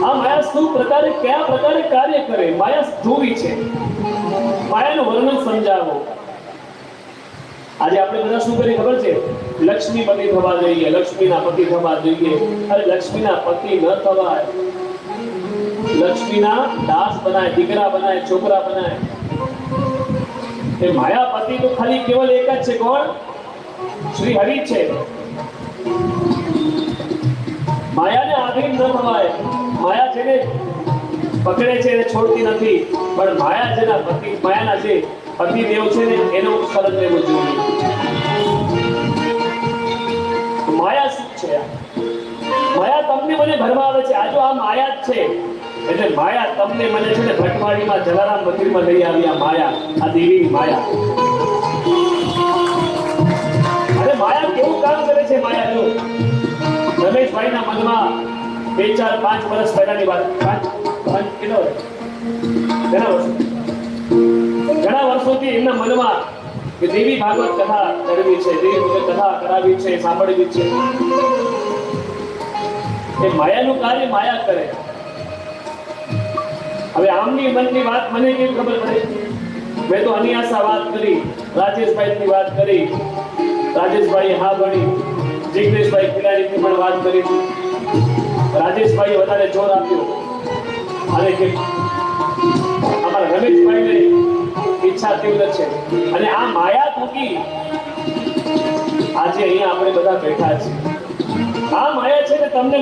આ માયા શું પ્રકારે કયા પ્રકારે કાર્ય કરે? માયા ધ્રુવી છે. માયાનું વર્ણન સમજાવો. આજે આપણે બધા શું કરીએ ખબર છે? લક્ષ્મીપતિ થવા જોઈએ, લક્ષ્મીના પતિ થવા જોઈએ. અરે લક્ષ્મીના પતિ ન થવાય, લક્ષ્મીના દાસ બનાય, દીકરા બનાય, છોકરા બનાય. એ માયાપતિ તો ખાલી કેવલ એક જ છે. કોણ? શ્રી હરિ છે. માયાને આધીન ન થવાય. માયા છે ને પકડે છે એને છોડતી નથી, પણ માયા જેના પતિ, માયાના જે પતિ દેવ છે ને એનો શરણ લેવું જોઈએ. માયા શું છે? માયા તમને મને ભરમાવે છે. આ જો આ માયા જ છે, એટલે માયા તમને મને છે ને ભટવાડીમાં જલારામ મંદિરમાં લઈ આવી. આ માયા, આ દેવી માયા. અરે માયા કેવું કામ કરે છે? માયા જો રમેશભાઈના મનમાં 2, 4, 5 વર્ષ પહેલાની વાત, કેટલા વર્ષોથી એમના મનમાં કે દેવી ભાગવત કથા કરવી છે, દેવી ભગવત કથા કરાવી છે, સાંભળવી છે. એ માયાનું કાર્ય માયા કરે. હવે આમની મનની વાત મને કેવી ખબર પડે? મેં તો અનિયાસા વાત કરી, રાજેશભાઈની વાત કરી, રાજેશભાઈ હા ભણી, જિગ્નેશભાઈ પિલાણીની પણ વાત કરી. રાજેશભાઈએ વધારે જોર આપ્યો અને કે અમારા રમેશભાઈને ઈચ્છા તીવ્ર છે. અને આ માયા થકી આજે અહીંયા આપણે બધા બેઠા છીએ. આ માયા છે ને તમને